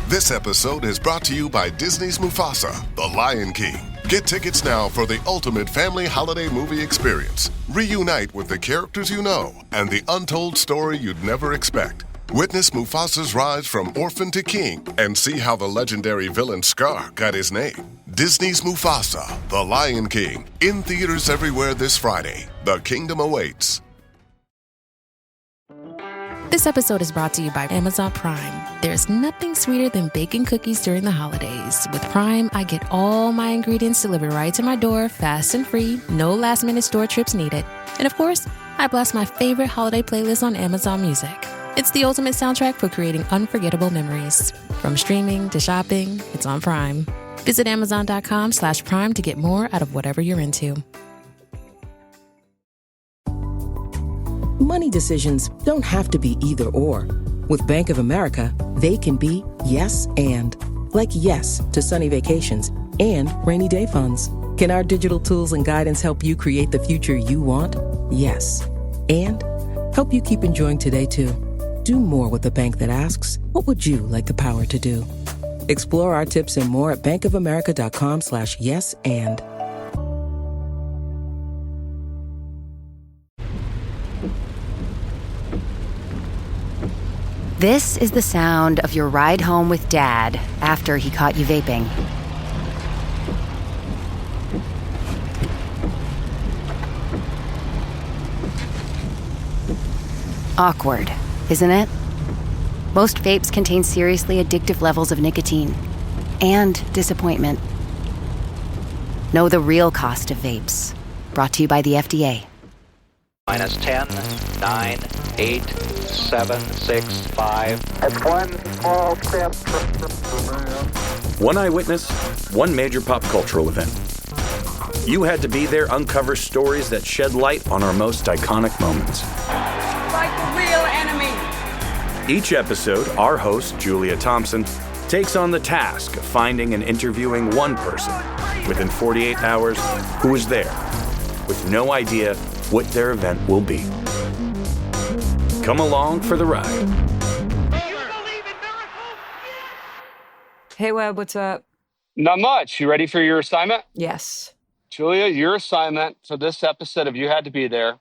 This episode is brought to you by Disney's Mufasa, The Lion King. Get tickets now for the ultimate family holiday movie experience. Reunite with the characters you know and the untold story you'd never expect. Witness Mufasa's rise from orphan to king and see how the legendary villain Scar got his name. Disney's Mufasa, The Lion King, in theaters everywhere this Friday. The kingdom awaits. This episode is brought to you by Amazon Prime. There's nothing sweeter than baking cookies during the holidays. With Prime, I get all my ingredients delivered right to my door, fast and free, no last-minute store trips needed. And of course, I blast my favorite holiday playlist on Amazon Music. It's the ultimate soundtrack for creating unforgettable memories. From streaming to shopping, it's on Prime. Visit Amazon.com/Prime to get more out of whatever you're into. Money decisions don't have to be either or. With Bank of America, they can be yes and. Like yes to sunny vacations and rainy day funds. Can our digital tools and guidance help you create the future you want? Yes. And help you keep enjoying today too. Do more with a bank that asks, what would you like the power to do? Explore our tips and more at bankofamerica.com/yes and. This is the sound of your ride home with Dad after he caught you vaping. Awkward, isn't it? Most vapes contain seriously addictive levels of nicotine and disappointment. Know the real cost of vapes. Brought to you by the FDA. Minus 10, 9, 8, 7, 6, 5. It's one small step for man. One eyewitness, one major pop cultural event. You Had to Be There uncovers stories that shed light on our most iconic moments. Like the real enemy. Each episode, our host, Julia Thompson, takes on the task of finding and interviewing one person within 48 hours who was there, with no idea what their event will be. Come along for the ride. Hey, Webb, what's up? Not much. You ready for your assignment? Yes. Julia, your assignment for this episode of You Had to Be There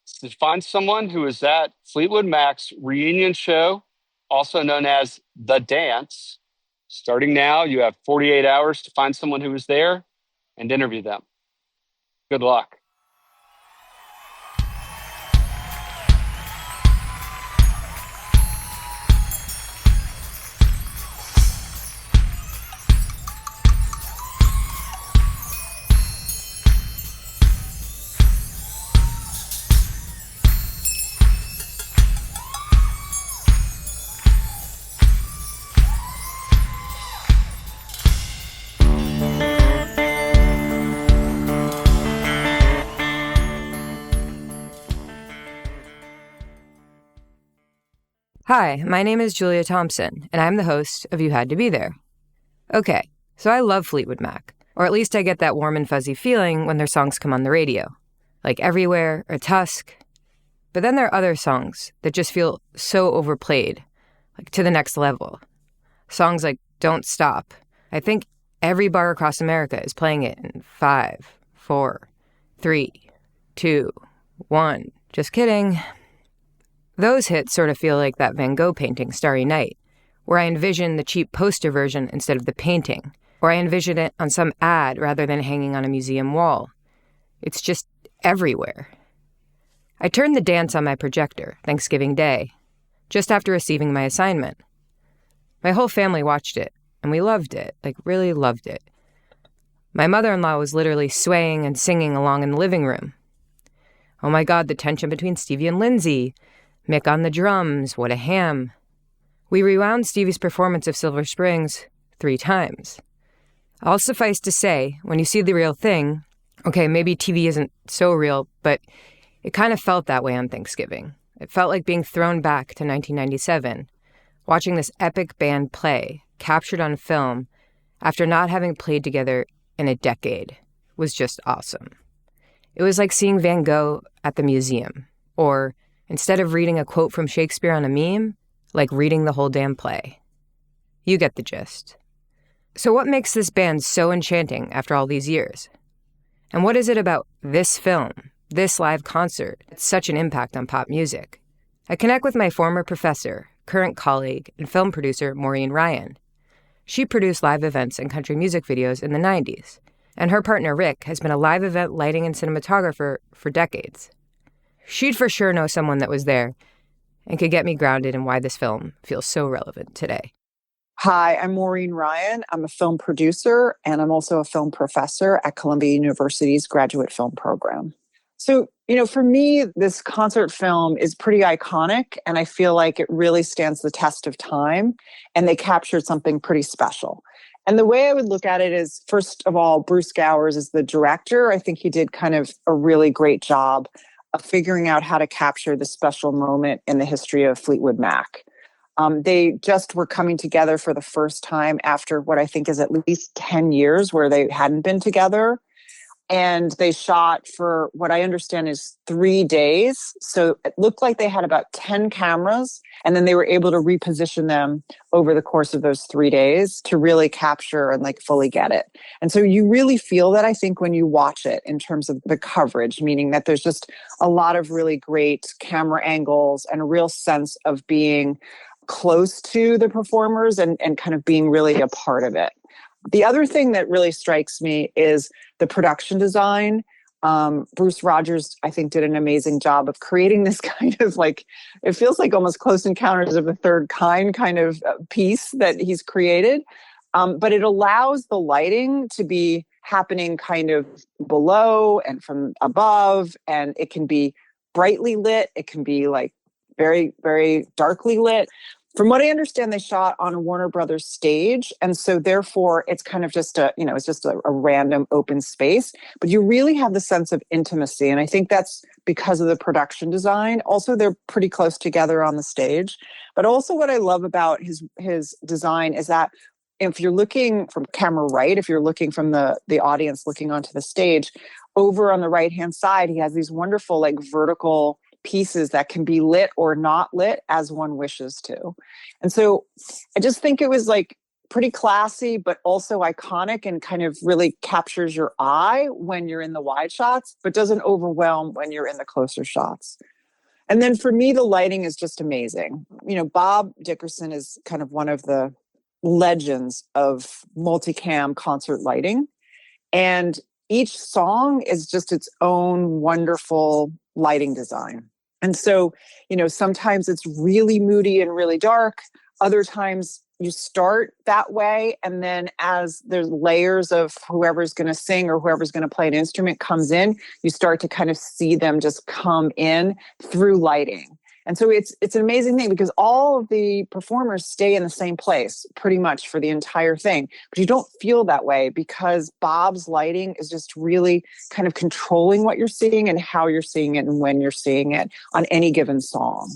is to find someone who was at Fleetwood Mac's reunion show, also known as The Dance. Starting now, you have 48 hours to find someone who was there and interview them. Good luck. Hi, my name is Julia Thompson, and I'm the host of You Had to Be There. Okay, so I love Fleetwood Mac, or at least I get that warm and fuzzy feeling when their songs come on the radio, like Everywhere or Tusk. But then there are other songs that just feel so overplayed, like to the next level. Songs like Don't Stop. I think every bar across America is playing it in 5, 4, 3, 2, 1. Just kidding. Those hits sort of feel like that Van Gogh painting, Starry Night, where I envision the cheap poster version instead of the painting, or I envision it on some ad rather than hanging on a museum wall. It's just everywhere. I turned The Dance on my projector, Thanksgiving Day, just after receiving my assignment. My whole family watched it, and we loved it, like really loved it. My mother-in-law was literally swaying and singing along in the living room. Oh my God, the tension between Stevie and Lindsay. Mick on the drums, what a ham. We rewound Stevie's performance of Silver Springs 3 times. All suffice to say, when you see the real thing, okay, maybe TV isn't so real, but it kind of felt that way on Thanksgiving. It felt like being thrown back to 1997, watching this epic band play, captured on film, after not having played together in a decade, was just awesome. It was like seeing Van Gogh at the museum, or instead of reading a quote from Shakespeare on a meme, like reading the whole damn play. You get the gist. So what makes this band so enchanting after all these years? And what is it about this film, this live concert, that's such an impact on pop music? I connect with my former professor, current colleague, and film producer Maureen Ryan. She produced live events and country music videos in the 90s, and her partner Rick has been a live event lighting and cinematographer for decades. She'd for sure know someone that was there and could get me grounded in why this film feels so relevant today. Hi, I'm Maureen Ryan. I'm a film producer, and I'm also a film professor at Columbia University's graduate film program. So, for me, this concert film is pretty iconic, and I feel like it really stands the test of time, and they captured something pretty special. And the way I would look at it is, first of all, Bruce Gowers is the director. I think he did kind of a really great job of figuring out how to capture the special moment in the history of Fleetwood Mac. They just were coming together for the first time after what I think is at least 10 years where they hadn't been together. And they shot for what I understand is 3 days. So it looked like they had about 10 cameras, and then they were able to reposition them over the course of those 3 days to really capture and fully get it. And so you really feel that, I think, when you watch it in terms of the coverage, meaning that there's just a lot of really great camera angles and a real sense of being close to the performers and kind of being really a part of it. The other thing that really strikes me is the production design. Bruce Rogers, I think, did an amazing job of creating this kind of it feels like almost Close Encounters of the Third Kind kind of piece that he's created. But it allows the lighting to be happening kind of below and from above, and it can be brightly lit. It can be very, very darkly lit. From what I understand, they shot on a Warner Brothers stage. And so therefore it's kind of just it's just a random open space, but you really have the sense of intimacy. And I think that's because of the production design. Also, they're pretty close together on the stage. But also what I love about his design is that if you're looking from camera right, if you're looking from the audience looking onto the stage, over on the right-hand side, he has these wonderful vertical pieces that can be lit or not lit as one wishes to. And so I just think it was pretty classy, but also iconic, and kind of really captures your eye when you're in the wide shots, but doesn't overwhelm when you're in the closer shots. And then for me, the lighting is just amazing. Bob Dickerson is kind of one of the legends of multicam concert lighting. And each song is just its own wonderful lighting design. And so, sometimes it's really moody and really dark. Other times you start that way, and then as there's layers of whoever's going to sing or whoever's going to play an instrument comes in, you start to kind of see them just come in through lighting. And so it's an amazing thing because all of the performers stay in the same place pretty much for the entire thing. But you don't feel that way because Bob's lighting is just really kind of controlling what you're seeing and how you're seeing it and when you're seeing it on any given song.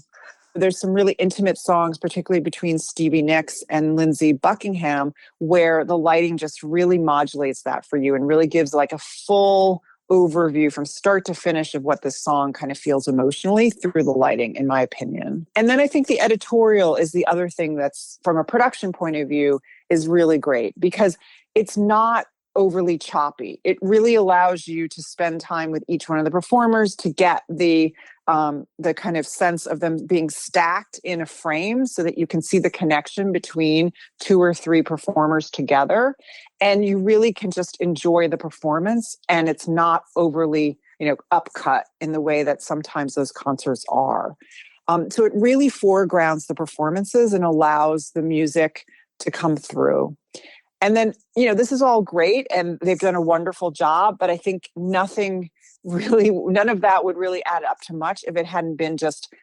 There's some really intimate songs, particularly between Stevie Nicks and Lindsey Buckingham, where the lighting just really modulates that for you and really gives a full overview from start to finish of what this song kind of feels emotionally through the lighting, in my opinion. And then I think the editorial is the other thing that's, from a production point of view, is really great because it's not overly choppy. It really allows you to spend time with each one of the performers to get the kind of sense of them being stacked in a frame so that you can see the connection between 2 or 3 performers together. And you really can just enjoy the performance, and it's not overly, upcut in the way that sometimes those concerts are. So it really foregrounds the performances and allows the music to come through. And then, this is all great and they've done a wonderful job, but I think none of that would really add up to much if it hadn't been just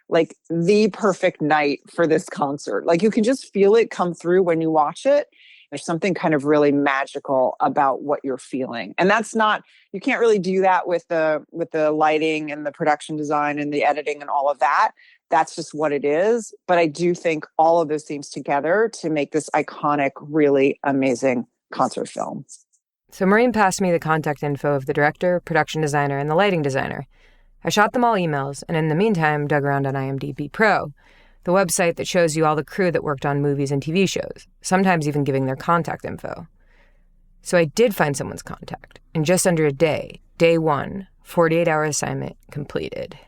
the perfect night for this concert. You can just feel it come through when you watch it. There's something kind of really magical about what you're feeling. And you can't really do that with the lighting and the production design and the editing and all of that. That's just what it is. But I do think all of those things together to make this iconic, really amazing concert film. So Maureen passed me the contact info of the director, production designer, and the lighting designer. I shot them all emails, and in the meantime, dug around on IMDb Pro. the website that shows you all the crew that worked on movies and TV shows, sometimes even giving their contact info. So I did find someone's contact in just under a day. Day 1, 48-hour assignment completed.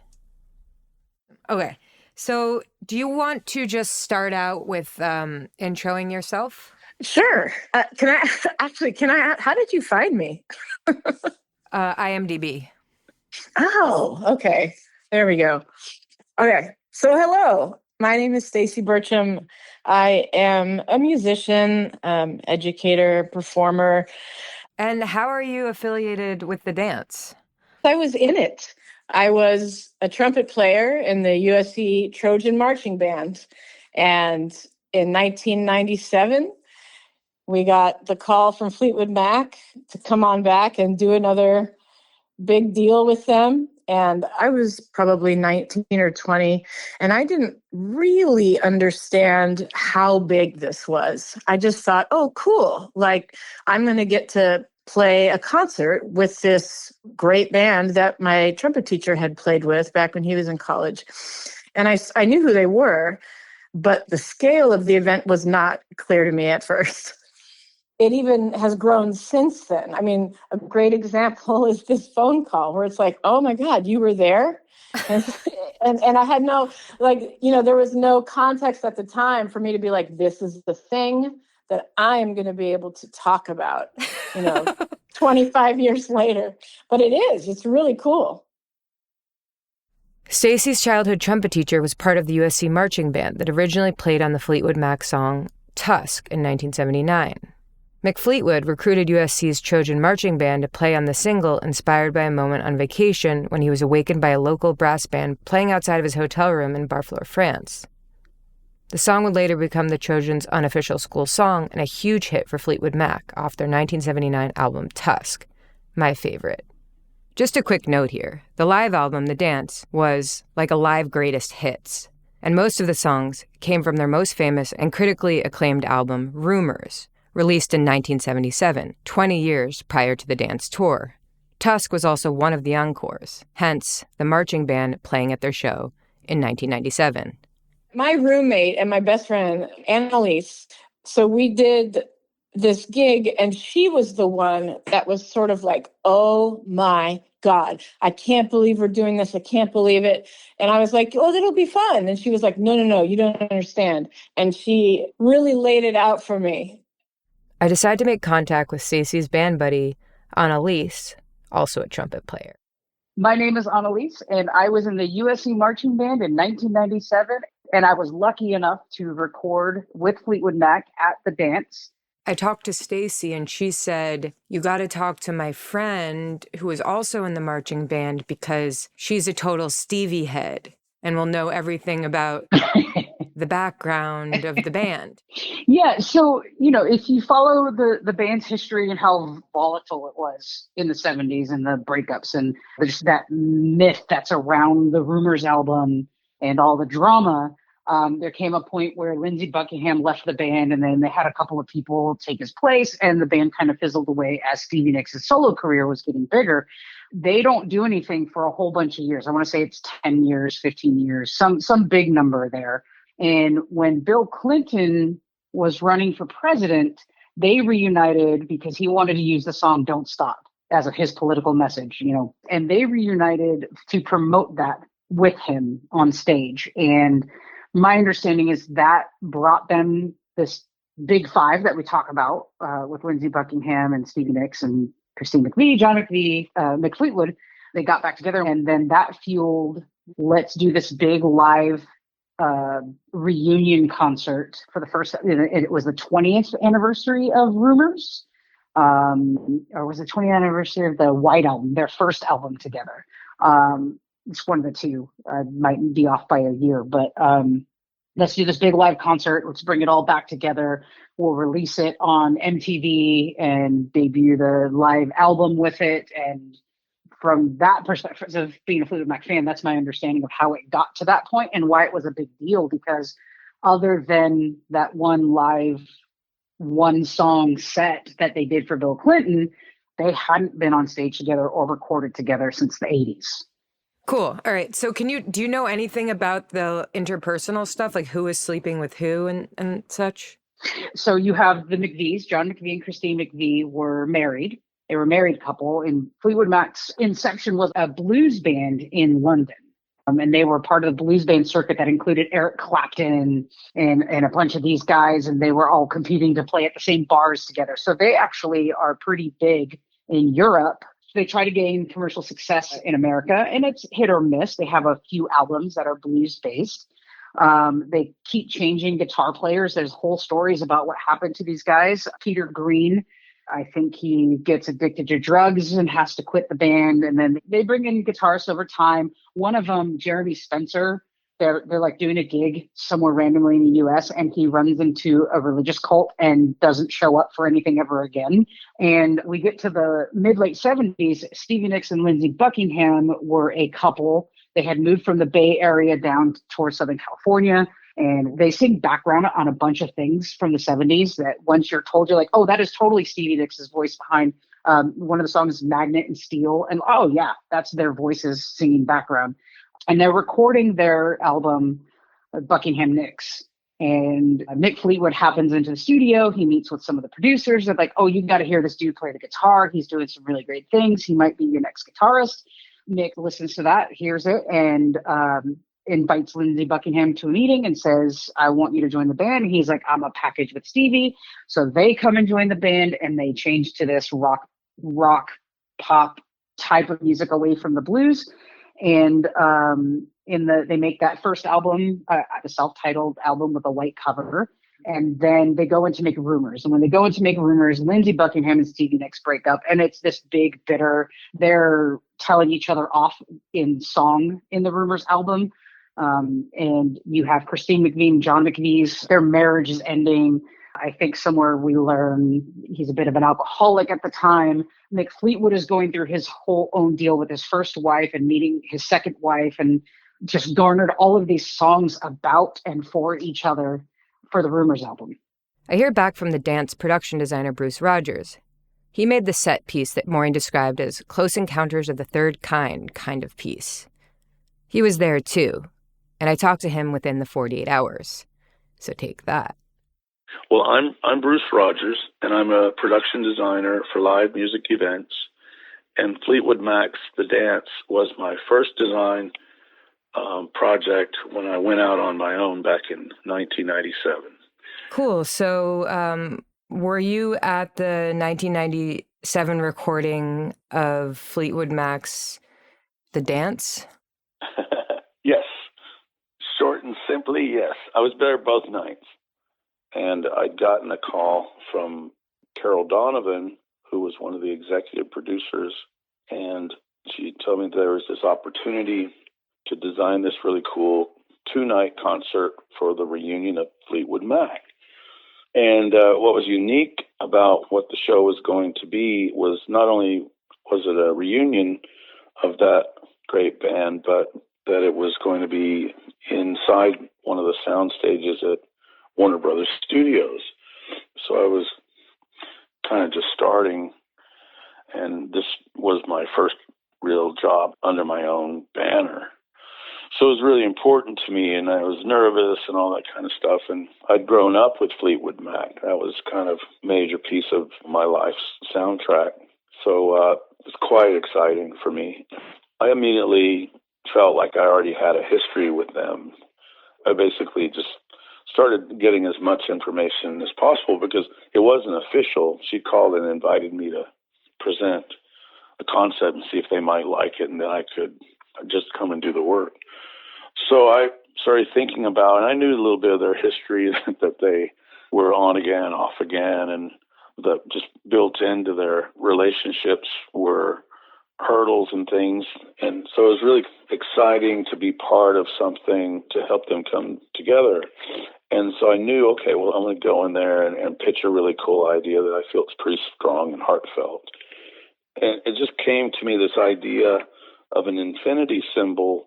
Okay, so do you want to just start out with introing yourself? Sure. Can I, how did you find me? IMDb. Oh, okay. There we go. Okay. So hello, my name is Stacy Burcham. I am a musician, educator, performer. And how are you affiliated with the dance? I was in it. I was a trumpet player in the USC Trojan Marching Band. And in 1997, we got the call from Fleetwood Mac to come on back and do another big deal with them. And I was probably 19 or 20, and I didn't really understand how big this was. I just thought, oh, cool. Like, I'm going to get to play a concert with this great band that my trumpet teacher had played with back when he was in college. And I knew who they were, but the scale of the event was not clear to me at first. It even has grown since then. I mean, a great example is this phone call where it's like, oh my God, you were there? And I had no, there was no context at the time for me to be like, this is the thing that I am going to be able to talk about, 25 years later. But it's really cool. Stacy's childhood trumpet teacher was part of the USC marching band that originally played on the Fleetwood Mac song Tusk in 1979. McFleetwood recruited USC's Trojan Marching Band to play on the single inspired by a moment on vacation when he was awakened by a local brass band playing outside of his hotel room in Barfleur, France. The song would later become the Trojans' unofficial school song and a huge hit for Fleetwood Mac off their 1979 album Tusk, my favorite. Just a quick note here, the live album, The Dance, was like a live greatest hits, and most of the songs came from their most famous and critically acclaimed album, Rumors, released in 1977, 20 years prior to the dance tour. Tusk was also one of the encores, hence the marching band playing at their show in 1997. My roommate and my best friend, Analese, so we did this gig, and she was the one that was sort of like, oh my God, I can't believe we're doing this. I can't believe it. And I was like, oh, it'll be fun. And she was like, no, you don't understand. And she really laid it out for me. I decide to make contact with Stacy's band buddy, Analese, also a trumpet player. My name is Analese, and I was in the USC Marching Band in 1997, and I was lucky enough to record with Fleetwood Mac at the dance. I talked to Stacy, and she said, you got to talk to my friend who is also in the marching band because she's a total Stevie head and will know everything about the background of the band. Yeah, so, if you follow the band's history and how volatile it was in the 70s and the breakups and just that myth that's around the Rumors album and all the drama, there came a point where Lindsey Buckingham left the band, and then they had a couple of people take his place, and the band kind of fizzled away as Stevie Nicks' solo career was getting bigger. They don't do anything for a whole bunch of years. I want to say it's 10 years, 15 years, some big number there. And when Bill Clinton was running for president, they reunited because he wanted to use the song Don't Stop as his political message, and they reunited to promote that with him on stage. And my understanding is that brought them this big five that we talk about with Lindsey Buckingham and Stevie Nicks and Christine McVie, John McVie, McFleetwood. They got back together, and then that fueled, let's do this big live reunion concert for the first. It was the 20th anniversary of Rumors, or was it 20th anniversary of the White Album, their first album together. It's one of the two. Might be off by a year, but let's do this big live concert. Let's bring it all back together. We'll release it on MTV and debut the live album with it. And from that perspective of being a Fleetwood Mac fan, that's my understanding of how it got to that point and why it was a big deal. Because other than that one song set that they did for Bill Clinton, they hadn't been on stage together or recorded together since the 80s. Cool. All right. So do you know anything about the interpersonal stuff, like who is sleeping with who and such? So you have the McVies, John McVie and Christine McVie were married. They were a married couple, and Fleetwood Mac's inception was a blues band in London. And they were part of the blues band circuit that included Eric Clapton and a bunch of these guys, and they were all competing to play at the same bars together. So they actually are pretty big in Europe. They try to gain commercial success in America, and it's hit or miss. They have a few albums that are blues based. They keep changing guitar players. There's whole stories about what happened to these guys. Peter Green, I think he gets addicted to drugs and has to quit the band. And then they bring in guitarists over time. One of them, Jeremy Spencer, they're like doing a gig somewhere randomly in the US, and he runs into a religious cult and doesn't show up for anything ever again. And we get to the mid-late 70s. Stevie Nicks and Lindsey Buckingham were a couple. They had moved from the Bay Area down towards Southern California, and they sing background on a bunch of things from the 70s that once you're told, you're like, oh, that is totally Stevie Nicks' voice behind one of the songs, Magnet and Steel. And oh, yeah, that's their voices singing background. And they're recording their album, Buckingham Nicks. And Mick Fleetwood happens into the studio. He meets with some of the producers. They're like, oh, you got to hear this dude play the guitar. He's doing some really great things. He might be your next guitarist. Mick listens to that, hears it, and invites Lindsey Buckingham to a meeting and says, I want you to join the band. And he's like, I'm a package with Stevie. So they come and join the band, and they change to this rock pop type of music away from the blues. And they make that first album, a self-titled album with a white cover. And then they go in to make Rumors. And when they go in to make Rumors, Lindsey Buckingham and Stevie Nicks break up. And it's this big, bitter, they're telling each other off in song in the Rumors album. And you have Christine McVie and John McVie's, their marriage is ending. I think somewhere we learn he's a bit of an alcoholic at the time. Mick Fleetwood is going through his whole own deal with his first wife and meeting his second wife, and just garnered all of these songs about and for each other for the Rumors album. I hear back from the dance production designer Bruce Rogers. He made the set piece that Maureen described as Close Encounters of the Third kind of piece. He was there too, and I talked to him within the 48 hours. So take that. Well, I'm Bruce Rogers, and I'm a production designer for live music events. And Fleetwood Mac's The Dance was my first design project when I went out on my own back in 1997. Cool. So were you at the 1997 recording of Fleetwood Mac's The Dance? Yes. Short and simply, yes. I was there both nights. And I'd gotten a call from Carol Donovan, who was one of the executive producers, and she told me there was this opportunity to design this really cool 2-night concert for the reunion of Fleetwood Mac. And what was unique about what the show was going to be was not only was it a reunion of that great band, but that it was going to be inside one of the sound stages at Warner Brothers Studios. So I was kind of just starting, and this was my first real job under my own banner. So it was really important to me, and I was nervous and all that kind of stuff. And I'd grown up with Fleetwood Mac. That was kind of a major piece of my life's soundtrack. So it was quite exciting for me. I immediately felt like I already had a history with them. I basically just started getting as much information as possible because it wasn't official. She called and invited me to present the concept and see if they might like it, and then I could just come and do the work. So I started thinking about, and I knew a little bit of their history, that they were on again, off again, and that just built into their relationships were hurdles and things. And so it was really exciting to be part of something to help them come together. And so I knew, okay, well, I'm going to go in there and pitch a really cool idea that I feel is pretty strong and heartfelt. And it just came to me, this idea of an infinity symbol,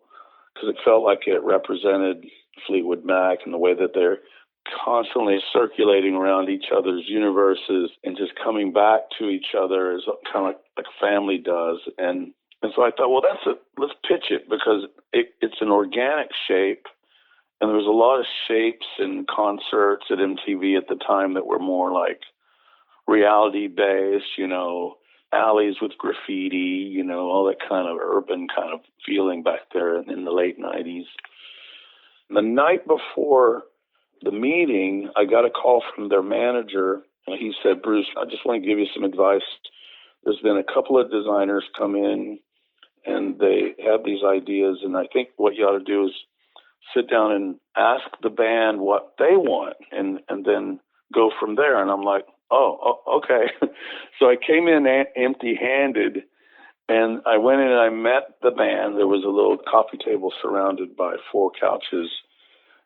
because it felt like it represented Fleetwood Mac and the way that they're constantly circulating around each other's universes and just coming back to each other as kind of like family does. And And so I thought, well, let's pitch it, because it's an organic shape. And there was a lot of shapes and concerts at MTV at the time that were more like reality based, alleys with graffiti, all that kind of urban kind of feeling back there in the late 90s. The night before the meeting, I got a call from their manager, and he said, Bruce, I just want to give you some advice. There's been a couple of designers come in, and they have these ideas, and I think what you ought to do is sit down and ask the band what they want, and then go from there. And I'm like, oh, okay. So I came in empty-handed, and I went in and I met the band. There was a little coffee table surrounded by 4 couches,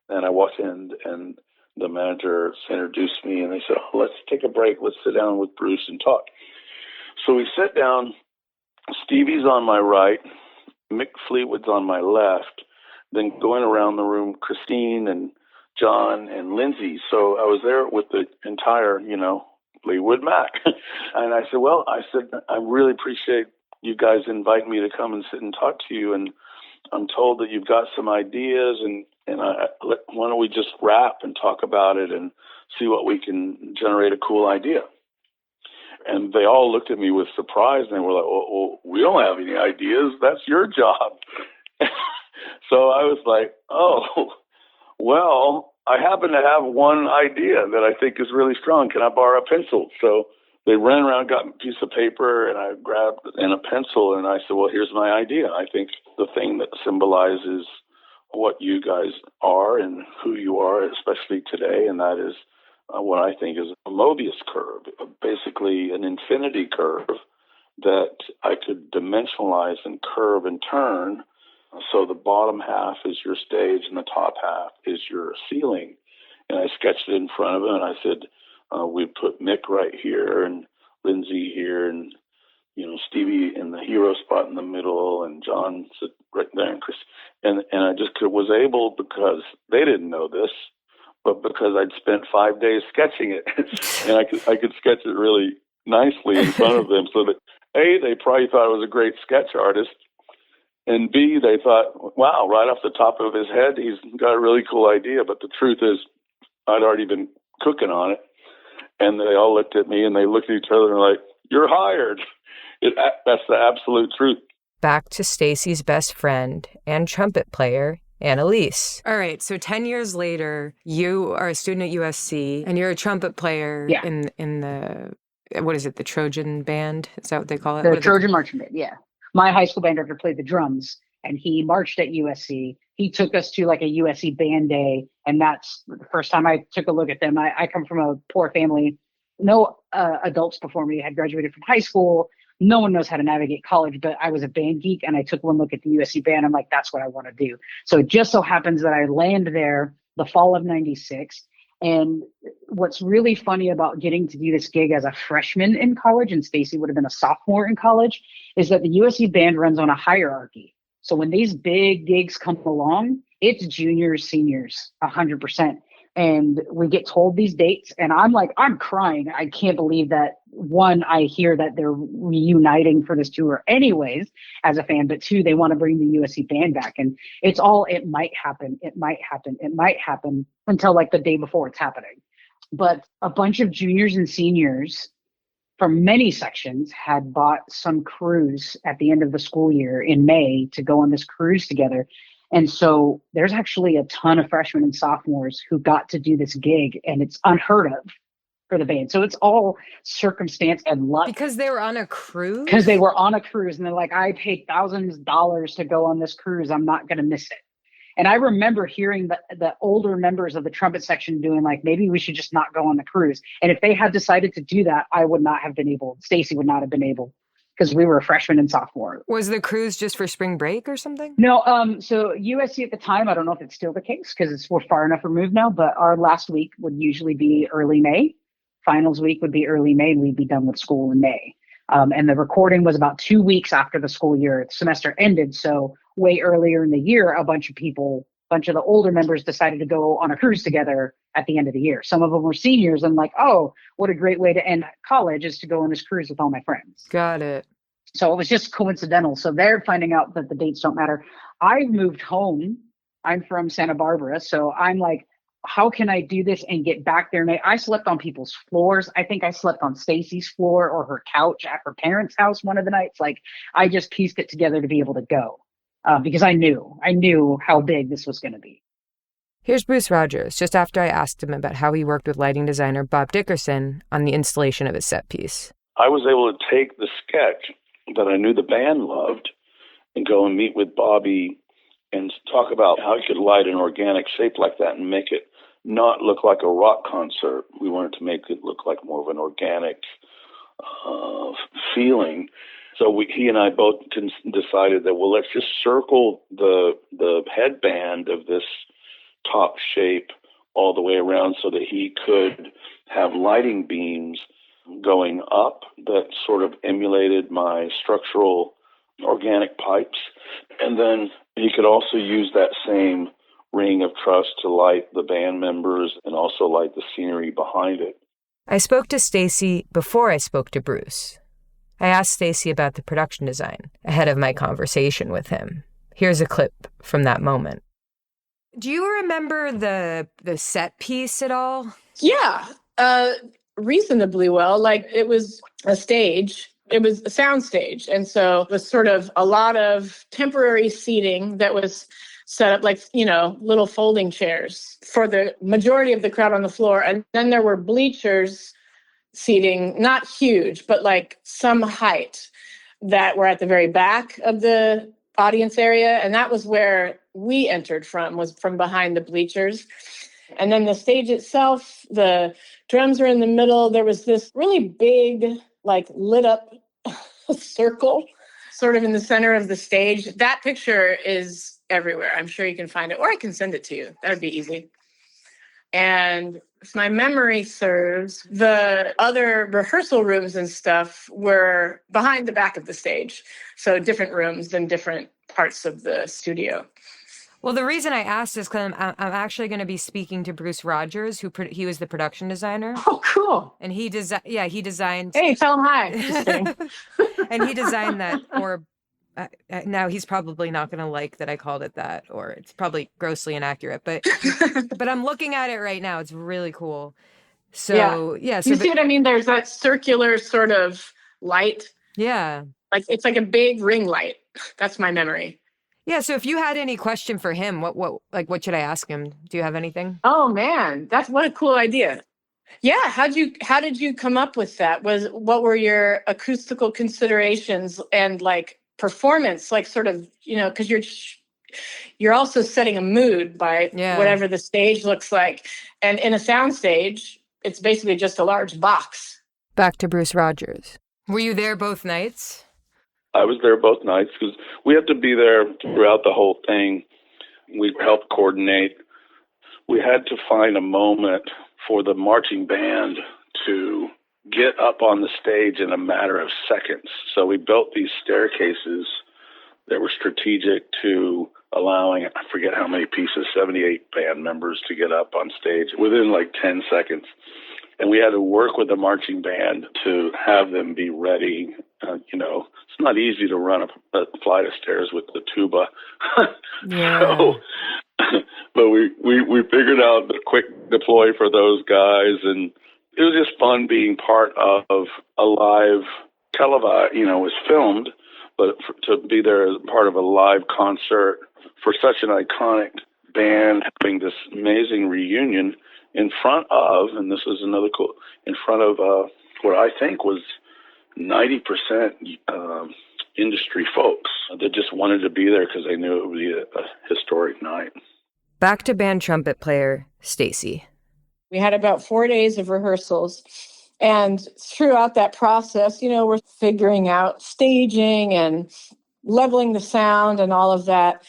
and I walked in, and the manager introduced me, and they said, oh, let's take a break. Let's sit down with Bruce and talk. So we sit down. Stevie's on my right, Mick Fleetwood's on my left, then going around the room, Christine and John and Lindsay. So I was there with the entire, Fleetwood Mac. And I said, I really appreciate you guys inviting me to come and sit and talk to you. And I'm told that you've got some ideas, and why don't we just rap and talk about it and see what we can generate a cool idea. And they all looked at me with surprise, and they were like, well, we don't have any ideas. That's your job. So I was like, oh, well, I happen to have one idea that I think is really strong. Can I borrow a pencil? So they ran around, got a piece of paper, and I grabbed a pencil, and I said, well, here's my idea. I think the thing that symbolizes what you guys are and who you are, especially today, and that is what I think is a Mobius curve, basically an infinity curve that I could dimensionalize and curve and turn. So the bottom half is your stage and the top half is your ceiling. And I sketched it in front of him, and I said, we put Mick right here and Lindsay here, and Stevie in the hero spot in the middle, and John right there, and Chris. And I just was able, because they didn't know this, but because I'd spent 5 days sketching it, and I could sketch it really nicely in front of them, so that A, they probably thought I was a great sketch artist, and B, they thought, wow, right off the top of his head, he's got a really cool idea. But the truth is, I'd already been cooking on it, and they all looked at me, and they looked at each other and like, you're hired. That's the absolute truth. Back to Stacy's best friend and trumpet player, Analese. All right, so 10 years later, you are a student at USC, and you're a trumpet player in the, what is it, the Trojan Band? Is that what they call it? The Trojan Marching Band, yeah. My high school band director played the drums, and he marched at USC. He took us to like a USC band day, and that's the first time I took a look at them. I come from a poor family. No adults before me had graduated from high school. No one knows how to navigate college, but I was a band geek, and I took one look at the USC band. I'm like, that's what I want to do. So it just so happens that I land there the fall of '96. And what's really funny about getting to do this gig as a freshman in college, and Stacy would have been a sophomore in college, is that the USC band runs on a hierarchy. So when these big gigs come along, it's juniors, seniors, 100%. And we get told these dates, and I'm crying. I can't believe that, one, I hear that they're reuniting for this tour anyways as a fan, but two, they want to bring the USC band back. And it's all, it might happen, until like the day before it's happening. But a bunch of juniors and seniors from many sections had bought some cruise at the end of the school year in May to go on this cruise together. And so there's actually a ton of freshmen and sophomores who got to do this gig, and it's unheard of for the band. So it's all circumstance and luck. Because they were on a cruise? Because they were on a cruise, and they're like, I paid thousands of dollars to go on this cruise. I'm not going to miss it. And I remember hearing the older members of the trumpet section doing like, maybe we should just not go on the cruise. And if they had decided to do that, I would not have been able. Stacy would not have been able, because we were a freshman and sophomore. Was the cruise just for spring break or something? No, so USC at the time, I don't know if it's still the case because we're far enough removed now, but our last week would usually be early May. Finals week would be early May, and we'd be done with school in May. And the recording was about 2 weeks after the school year semester ended. So way earlier in the year, a bunch of the older members decided to go on a cruise together at the end of the year. Some of them were seniors, and like, oh, what a great way to end college is to go on this cruise with all my friends. Got it. So it was just coincidental. So they're finding out that the dates don't matter. I moved home. I'm from Santa Barbara. So I'm like, how can I do this and get back there? And I slept on people's floors. I think I slept on Stacy's floor or her couch at her parents' house one of the nights. Like, I just pieced it together to be able to go because I knew how big this was going to be. Here's Bruce Rogers, just after I asked him about how he worked with lighting designer Bob Dickerson on the installation of his set piece. I was able to take the sketch that I knew the band loved and go and meet with Bobby and talk about how you could light an organic shape like that and make it not look like a rock concert. We wanted to make it look like more of an organic feeling. So he and I both decided that, well, let's just circle the headband of this top shape all the way around so that he could have lighting beams going up that sort of emulated my structural organic pipes. And then he could also use that same ring of truss to light the band members and also light the scenery behind it. I spoke to Stacy before I spoke to Bruce. I asked Stacy about the production design ahead of my conversation with him. Here's a clip from that moment. Do you remember the set piece at all? Yeah, reasonably well. Like, it was a stage. It was a sound stage. And so it was sort of a lot of temporary seating that was set up like, little folding chairs for the majority of the crowd on the floor. And then there were bleachers seating, not huge, but like some height, that were at the very back of the audience area. And that was where we entered from, was from behind the bleachers. And then the stage itself, the drums are in the middle. There was this really big, like, lit up circle sort of in the center of the stage. That picture is everywhere. I'm sure you can find it, or I can send it to you. That would be easy. And if my memory serves, the other rehearsal rooms and stuff were behind the back of the stage. So different rooms in different parts of the studio. Well, the reason I asked is because I'm actually going to be speaking to Bruce Rogers, he was the production designer. Oh, cool. And he designed... Hey, tell him hi. Just kidding. And he designed that orb. Now he's probably not going to like that I called it that, or it's probably grossly inaccurate, but I'm looking at it right now. It's really cool. So, yeah. So you see what I mean? There's that circular sort of light. Yeah. Like, it's like a big ring light. That's my memory. Yeah, so if you had any question for him, what should I ask him? Do you have anything? Oh man, what a cool idea. Yeah, how did you come up with that? What were your acoustical considerations and like performance, like sort of, because you're also setting a mood by whatever the stage looks like. And in a sound stage, it's basically just a large box. Back to Bruce Rogers. Were you there both nights? I was there both nights because we had to be there throughout the whole thing. We helped coordinate. We had to find a moment for the marching band to get up on the stage in a matter of seconds. So we built these staircases that were strategic to allowing, I forget how many pieces, 78 band members to get up on stage within like 10 seconds. And we had to work with the marching band to have them be ready. It's not easy to run a flight of stairs with the tuba. Yeah. But we figured out the quick deploy for those guys, and it was just fun being part of a live televised, it was filmed, but to be there as part of a live concert for such an iconic band, having this amazing reunion in front of, and this is another cool, in front of what I think was 90% industry folks that just wanted to be there because they knew it would be a historic night. Back to band trumpet player Stacy. We had about 4 days of rehearsals. And throughout that process, we're figuring out staging and leveling the sound and all of that.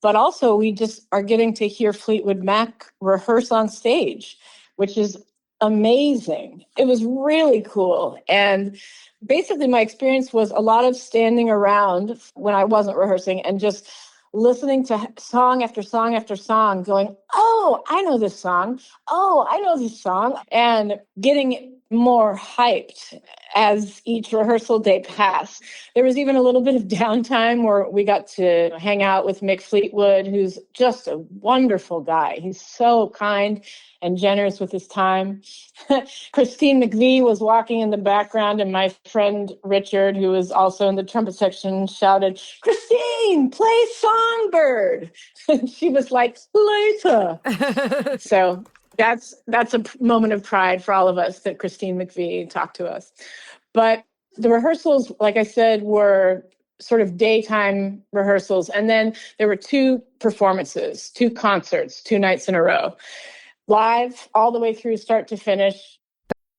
But also we just are getting to hear Fleetwood Mac rehearse on stage, which is amazing. It was really cool. And basically my experience was a lot of standing around when I wasn't rehearsing and just listening to song after song after song, going, oh, I know this song. Oh, I know this song. And getting more hyped as each rehearsal day passed. There was even a little bit of downtime where we got to hang out with Mick Fleetwood, who's just a wonderful guy. He's so kind and generous with his time. Christine McVie was walking in the background, and my friend Richard, who was also in the trumpet section, shouted, "Christine, play Songbird." And she was like, "Later." So that's a moment of pride for all of us that Christine McVie talked to us. But the rehearsals, like I said, were sort of daytime rehearsals. And then there were 2 performances, 2 concerts, 2 nights in a row, live all the way through start to finish.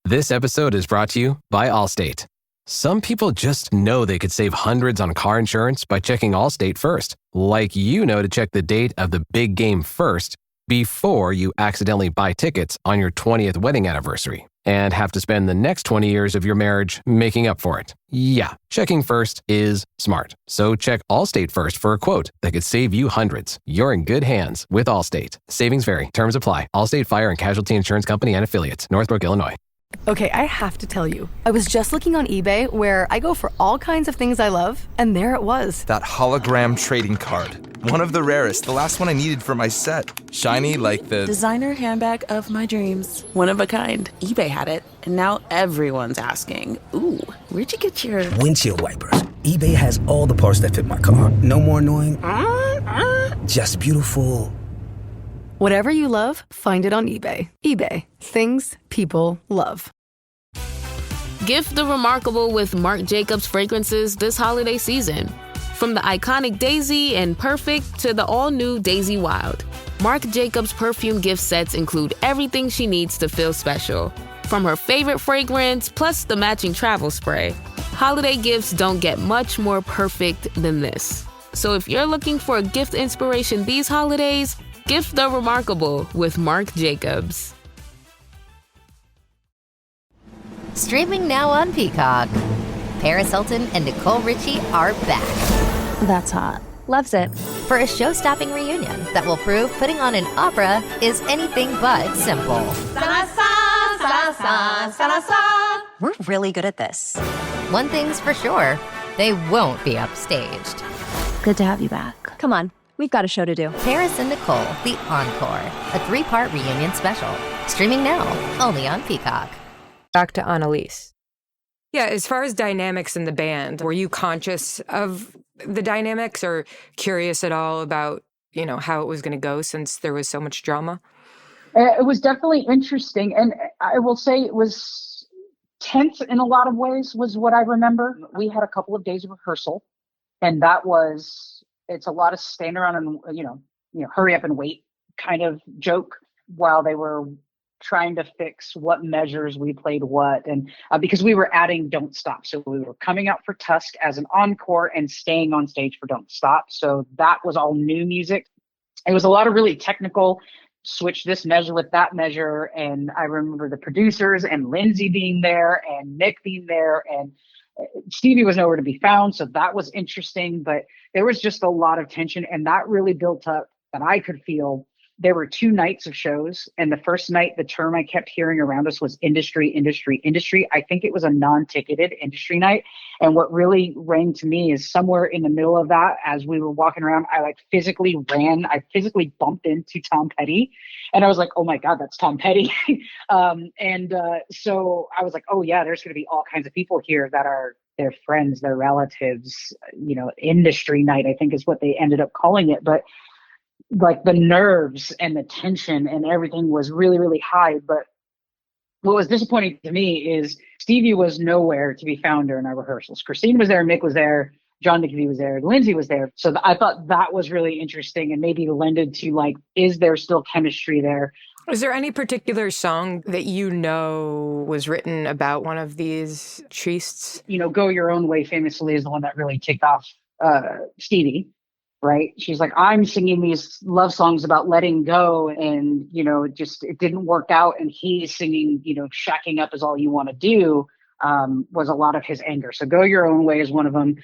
This episode is brought to you by Allstate. Some people just know they could save hundreds on car insurance by checking Allstate first, like you know to check the date of the big game first before you accidentally buy tickets on your 20th wedding anniversary and have to spend the next 20 years of your marriage making up for it. Yeah, checking first is smart. So check Allstate first for a quote that could save you hundreds. You're in good hands with Allstate. Savings vary. Terms apply. Allstate Fire and Casualty Insurance Company and Affiliates. Northbrook, Illinois. Okay, I have to tell you, I was just looking on eBay where I go for all kinds of things I love, and there it was. That hologram trading card. One of the rarest, the last one I needed for my set. Shiny like the designer handbag of my dreams. One of a kind. eBay had it, and now everyone's asking, ooh, where'd you get your windshield wipers? eBay has all the parts that fit my car. No more annoying, just beautiful. Whatever you love, find it on eBay. eBay. Things people love. Gift the remarkable with Marc Jacobs fragrances this holiday season. From the iconic Daisy and Perfect to the all-new Daisy Wild, Marc Jacobs perfume gift sets include everything she needs to feel special. From her favorite fragrance, plus the matching travel spray, holiday gifts don't get much more perfect than this. So if you're looking for a gift inspiration these holidays, gift the remarkable with Marc Jacobs. Streaming now on Peacock. Paris Hilton and Nicole Richie are back. That's hot. Loves it. For a show-stopping reunion that will prove putting on an opera is anything but simple. We're really good at this. One thing's for sure, they won't be upstaged. Good to have you back. Come on, we've got a show to do. Paris and Nicole, The Encore, a 3-part reunion special. Streaming now, only on Peacock. Back to Analese. Yeah, as far as dynamics in the band, were you conscious of the dynamics or curious at all about, how it was going to go since there was so much drama? It was definitely interesting. And I will say it was tense in a lot of ways was what I remember. We had a couple of days of rehearsal, and it's a lot of stand around and, hurry up and wait kind of joke while they were trying to fix what measures we played what. And because we were adding Don't Stop. So we were coming out for Tusk as an encore and staying on stage for Don't Stop. So that was all new music. It was a lot of really technical, switch this measure with that measure. And I remember the producers and Lindsay being there and Nick being there, and Stevie was nowhere to be found. So that was interesting, but there was just a lot of tension, and that really built up that I could feel. There were 2 nights of shows, and the first night, the term I kept hearing around us was industry, industry, industry. I think it was a non-ticketed industry night. And what really rang to me is somewhere in the middle of that, as we were walking around, I physically bumped into Tom Petty. And I was like, oh my God, that's Tom Petty. So I was like, oh yeah, there's going to be all kinds of people here that are their friends, their relatives, industry night, I think is what they ended up calling it. But like the nerves and the tension and everything was really, really high. But what was disappointing to me is Stevie was nowhere to be found during our rehearsals. Christine was there, Mick was there, John McVie was there, Lindsay was there. So I thought that was really interesting and maybe lended to is there still chemistry there? Is there any particular song that was written about one of these tristes? Go Your Own Way famously is the one that really kicked off Stevie. Right. She's like, I'm singing these love songs about letting go. And, it didn't work out. And he's singing, shacking up is all you want to do. was a lot of his anger. So Go Your Own Way is one of them.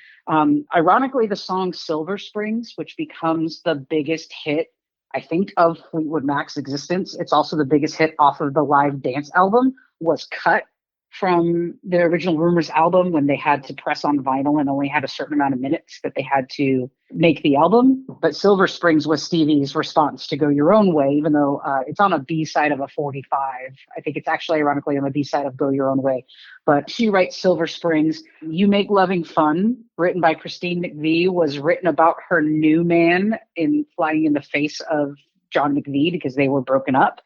Ironically, the song Silver Springs, which becomes the biggest hit, I think, of Fleetwood Mac's existence. It's also the biggest hit off of the Live Dance album, was cut from the original Rumors album when they had to press on vinyl and only had a certain amount of minutes that they had to make the album. But Silver Springs was Stevie's response to Go Your Own Way, even though it's on a B-side of a 45. I think it's actually ironically on the B-side of Go Your Own Way. But she writes Silver Springs. You Make Loving Fun, written by Christine McVie, was written about her new man in flying in the face of John McVie because they were broken up.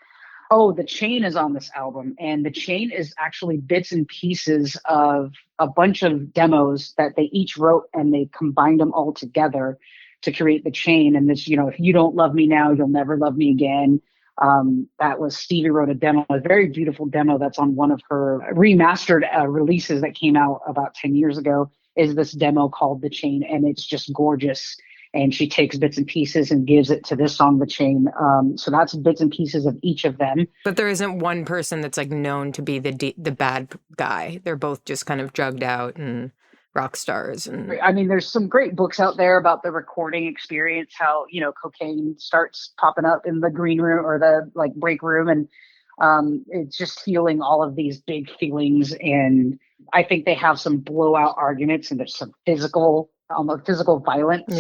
Oh, The Chain is on this album, and The Chain is actually bits and pieces of a bunch of demos that they each wrote, and they combined them all together to create The Chain. And this, if you don't love me now, you'll never love me again. That was Stevie wrote a demo, a very beautiful demo that's on one of her remastered releases that came out about 10 years ago, is this demo called The Chain, and it's just gorgeous. And she takes bits and pieces and gives it to this song, The Chain. So that's bits and pieces of each of them. But there isn't one person that's like known to be the bad guy. They're both just kind of drugged out and rock stars. And I mean, there's some great books out there about the recording experience, how, cocaine starts popping up in the green room or the break room. And it's just feeling all of these big feelings. And I think they have some blowout arguments, and there's some physical violence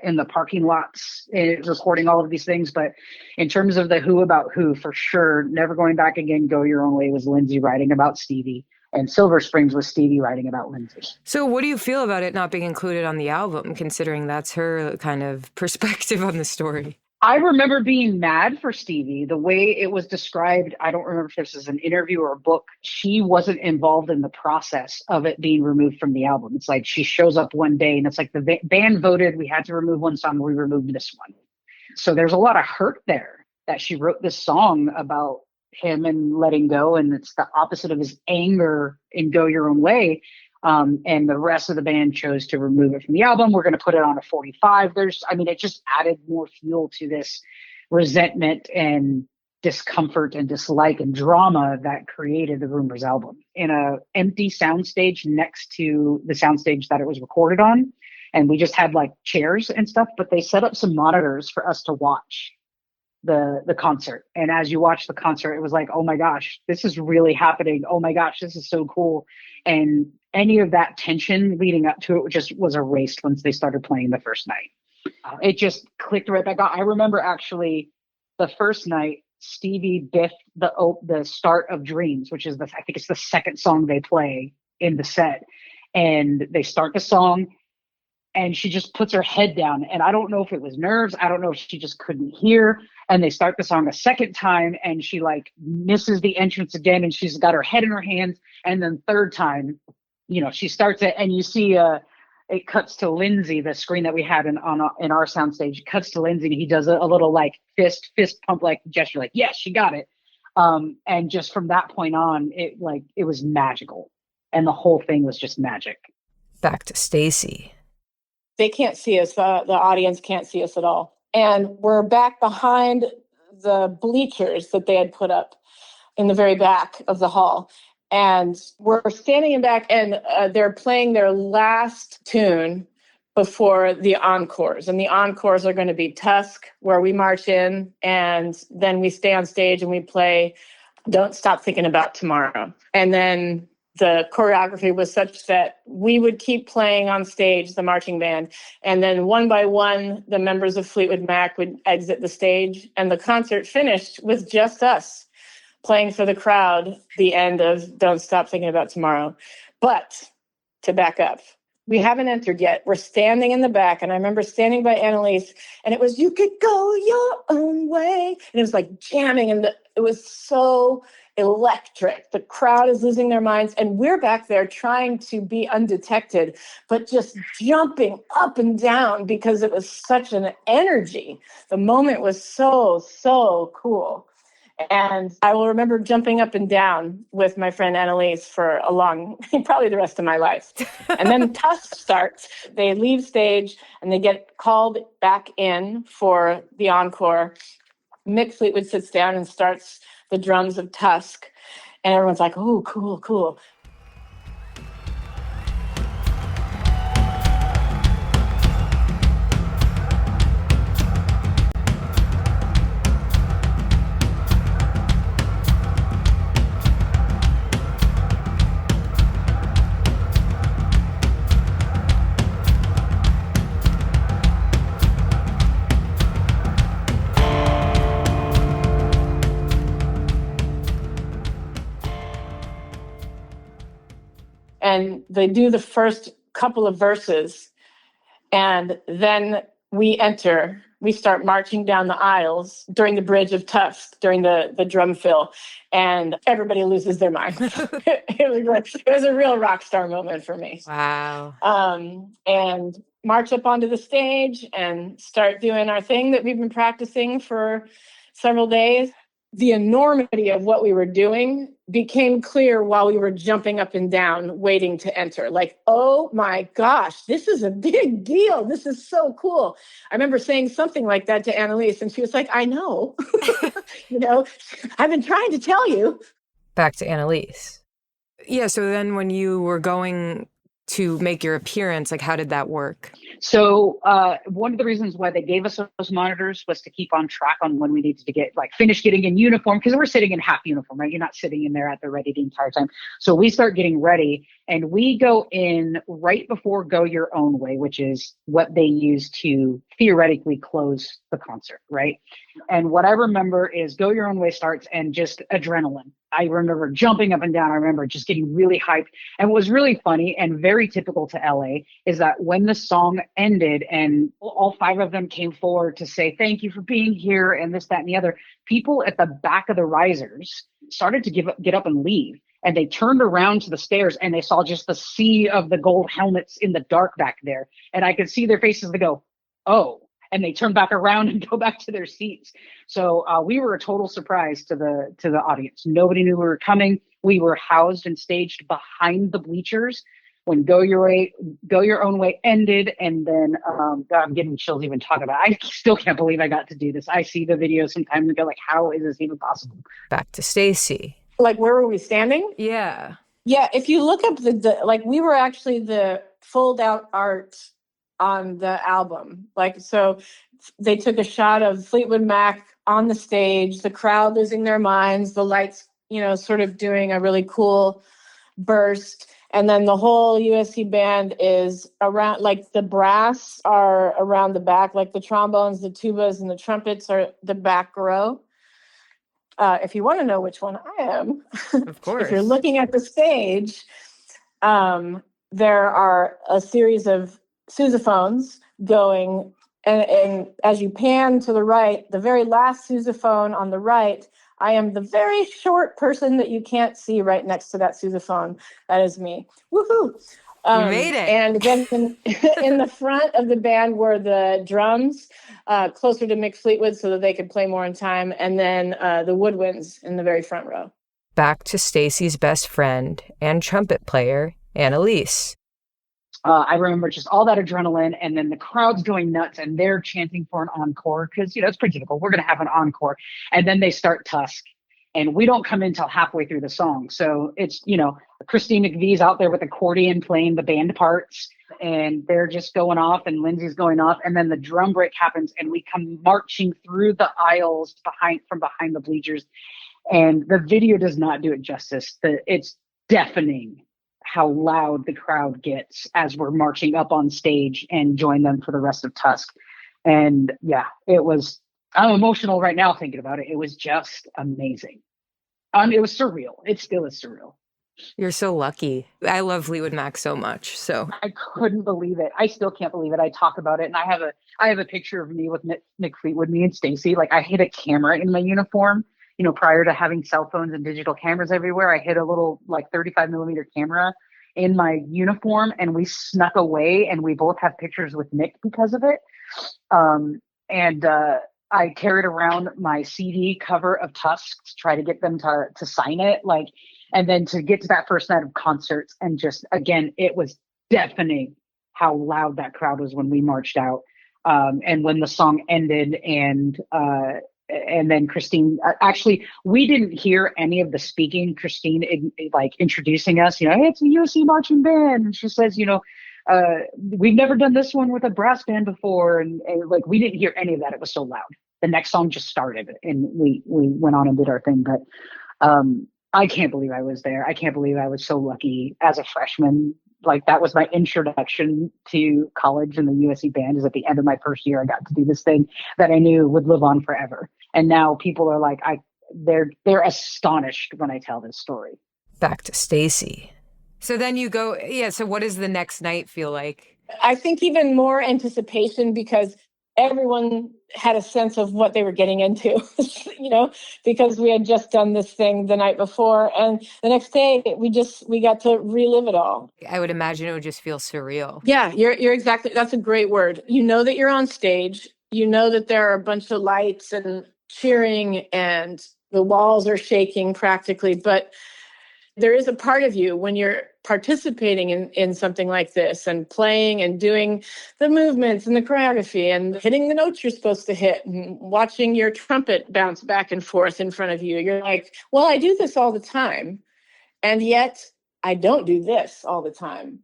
in the parking lots, recording all of these things. But in terms of the who about who, for sure, Never Going Back Again, Go Your Own Way was Lindsay writing about Stevie, and Silver Springs was Stevie writing about Lindsay. So what do you feel about it not being included on the album, considering that's her kind of perspective on the story? I remember being mad for Stevie. The way it was described, I don't remember if this is an interview or a book. She wasn't involved in the process of it being removed from the album. It's like she shows up one day and it's like the band voted, we had to remove one song, we removed this one. So there's a lot of hurt there that she wrote this song about him and letting go, and it's the opposite of his anger in Go Your Own Way. And the rest of the band chose to remove it from the album. We're going to put it on a 45. It just added more fuel to this resentment and discomfort and dislike and drama that created the Rumors album in a empty soundstage next to the soundstage that it was recorded on. And we just had chairs and stuff, but they set up some monitors for us to watch the concert. And as you watch the concert, it was like, oh my gosh, this is really happening. Oh my gosh, this is so cool. And any of that tension leading up to it just was erased once they started playing the first night. It just clicked right back on. I remember actually the first night, Stevie biffed the start of Dreams, which is I think it's the second song they play in the set. And they start the song, and she just puts her head down. And I don't know if it was nerves. I don't know if she just couldn't hear. And they start the song a second time, and she misses the entrance again, and she's got her head in her hands. And then third time, she starts it, and you see it cuts to Lindsay, the screen that we had in our soundstage, cuts to Lindsay, and he does a little fist pump gesture, yes, she got it. And just from that point on, it was magical. And the whole thing was just magic. Back to Stacy. They can't see us. The audience can't see us at all. And we're back behind the bleachers that they had put up in the very back of the hall. And we're standing in back, and they're playing their last tune before the encores. And the encores are going to be Tusk, where we march in, and then we stay on stage and we play Don't Stop Thinking About Tomorrow. And then the choreography was such that we would keep playing on stage, the marching band, and then one by one, the members of Fleetwood Mac would exit the stage, and the concert finished with just us playing for the crowd the end of Don't Stop Thinking About Tomorrow. But to back up, we haven't entered yet. We're standing in the back, and I remember standing by Analese, and it was, you could go your own way. And it was jamming, and it was so electric. The crowd is losing their minds, and we're back there trying to be undetected, but just jumping up and down because it was such an energy. The moment was so, so cool. And I will remember jumping up and down with my friend Analese for probably the rest of my life. And then Tusk starts. They leave stage, and they get called back in for the encore. Mick Fleetwood sits down and starts the drums of Tusk. And everyone's like, oh, cool, cool. and they do the first couple of verses, and then we start marching down the aisles during the Bridge of Tusk, during the drum fill, and everybody loses their mind. It was a real rock star moment for me. Wow. And march up onto the stage and start doing our thing that we've been practicing for several days. The enormity of what we were doing became clear while we were jumping up and down, waiting to enter. Like, oh my gosh, this is a big deal. This is so cool. I remember saying something like that to Analese, and she was like, I know. I've been trying to tell you. Back to Analese. Yeah, so then when you were going to make your appearance, like, how did that work? So one of the reasons why they gave us those monitors was to keep on track on when we needed to finish getting in uniform, because we're sitting in half uniform, right? You're not sitting in there at the ready the entire time. So we start getting ready, and we go in right before Go Your Own Way, which is what they use to theoretically close the concert, right? And what I remember is Go Your Own Way starts and just adrenaline. I remember jumping up and down. I remember just getting really hyped. And what was really funny and very typical to LA is that when the song ended and all 5 of them came forward to say, thank you for being here and this, that, and the other, people at the back of the risers started to get up and leave. And they turned around to the stairs and they saw just the sea of the gold helmets in the dark back there. And I could see their faces. They go, oh. And they turn back around and go back to their seats. So we were a total surprise to the audience. Nobody knew we were coming. We were housed and staged behind the bleachers when Go Your Own Way ended. And then God, I'm getting chills even talking about it. I still can't believe I got to do this. I see the video sometimes and go like, how is this even possible? Back to Stacy. Like, where were we standing? Yeah. Yeah, if you look up we were actually the fold out art on the album. Like, so they took a shot of Fleetwood Mac on the stage, the crowd losing their minds, the lights, sort of doing a really cool burst. And then the whole USC band is around, like the brass are around the back, like the trombones, the tubas, and the trumpets are the back row. If you want to know which one I am, of course, if you're looking at the stage, there are a series of sousaphones going, and as you pan to the right, the very last sousaphone on the right, I am the very short person that you can't see right next to that sousaphone. That is me. Woohoo! You made it. And then in the front of the band were the drums, closer to Mick Fleetwood so that they could play more in time, and then the woodwinds in the very front row. Back to Stacy's best friend and trumpet player, Analese. I remember just all that adrenaline, and then the crowd's going nuts, and they're chanting for an encore because, it's pretty typical. We're going to have an encore. And then they start Tusk, and we don't come in till halfway through the song. So it's, Christine McVie's out there with accordion playing the band parts, and they're just going off, and Lindsay's going off. And then the drum break happens, and we come marching through the aisles from behind the bleachers. And the video does not do it justice. It's deafening how loud the crowd gets as we're marching up on stage and join them for the rest of Tusk. And yeah, I'm emotional right now thinking about it. It was just amazing. It was surreal. It still is surreal. You're so lucky. I love Fleetwood Mac so much. So I couldn't believe it. I still can't believe it. I talk about it, and I have a picture of me with Mick Fleetwood, me and Stacy. Like, I hid a camera in my uniform. Prior to having cell phones and digital cameras everywhere, I hid a little 35 millimeter camera in my uniform, and we snuck away, and we both have pictures with Mick because of it. I carried around my CD cover of Tusk to try to get them to sign it, and then to get to that first night of concerts, and just, again, it was deafening how loud that crowd was when we marched out. And when the song ended, and then Christine, actually, we didn't hear any of the speaking. Christine, introducing us, hey, it's a USC marching band. And she says, we've never done this one with a brass band before. And we didn't hear any of that. It was so loud. The next song just started, and we went on and did our thing. But I can't believe I was there. I can't believe I was so lucky as a freshman. That was my introduction to college, and the USC band is at the end of my first year. I got to do this thing that I knew would live on forever. And now people are they're astonished when I tell this story. Back to Stacy. So then you go, so what does the next night feel like? I think even more anticipation because everyone had a sense of what they were getting into, because we had just done this thing the night before. And the next day we got to relive it all. I would imagine it would just feel surreal. Yeah, you're exactly, that's a great word. You know that you're on stage, you know that there are a bunch of lights and cheering and the walls are shaking practically, but there is a part of you when you're participating in something like this and playing and doing the movements and the choreography and hitting the notes you're supposed to hit and watching your trumpet bounce back and forth in front of you. You're like, well, I do this all the time. And yet I don't do this all the time.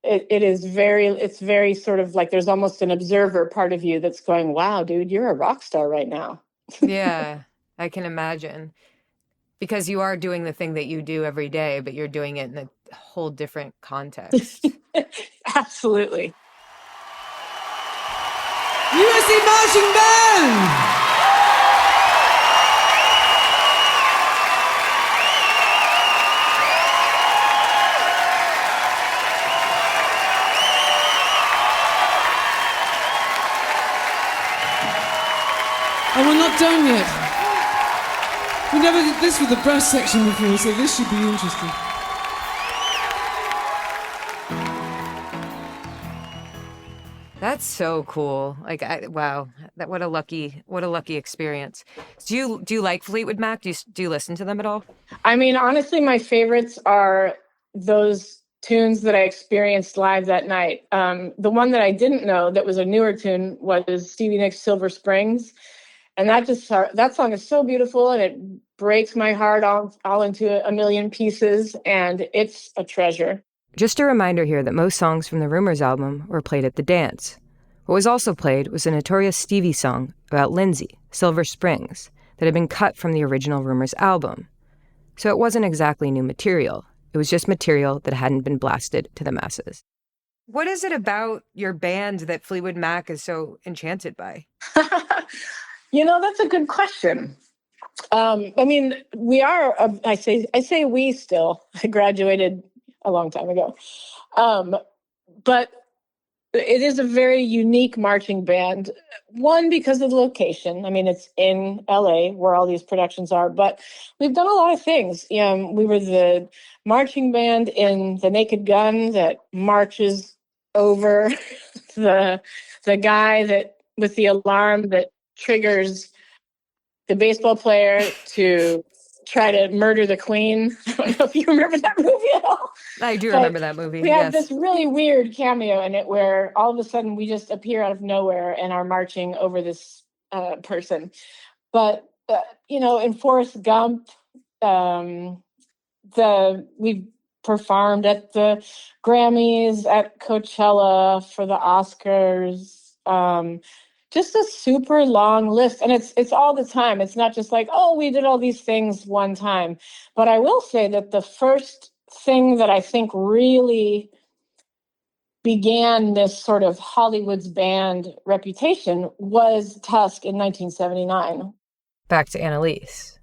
It's very sort of like there's almost an observer part of you that's going, wow, dude, you're a rock star right now. Yeah, I can imagine. Because you are doing the thing that you do every day, but you're doing it in a whole different context. Absolutely. USA Marching Band! And we're not done yet. We never did this with the brass section before, so this should be interesting. That's so cool. Like, wow, what a lucky experience. Do you like Fleetwood Mac? Do you listen to them at all? I mean, honestly, my favorites are those tunes that I experienced live that night. The one that I didn't know that was a newer tune was Stevie Nicks' Silver Springs. And that song is so beautiful and it breaks my heart all into a million pieces, and it's a treasure. Just a reminder here that most songs from the Rumors album were played at the dance. What was also played was a notorious Stevie song about Lindsay, Silver Springs, that had been cut from the original Rumors album. So it wasn't exactly new material. It was just material that hadn't been blasted to the masses. What is it about your band that Fleetwood Mac is so enchanted by? That's a good question. I mean, we are, I say we still. I graduated a long time ago. But it is a very unique marching band. One, because of the location. I mean, it's in LA where all these productions are, but we've done a lot of things. We were the marching band in The Naked Gun that marches over the guy that with the alarm that triggers the baseball player to try to murder the queen. I don't know if you remember that movie at all. I do remember that movie. We have this really weird cameo in it where all of a sudden we just appear out of nowhere and are marching over this person. But, in Forrest Gump, we've performed at the Grammys, at Coachella, for the Oscars, just a super long list. And it's all the time. It's not just like, oh, we did all these things one time. But I will say that the first thing that I think really began this sort of Hollywood's band reputation was Tusk in 1979. Back to Analese.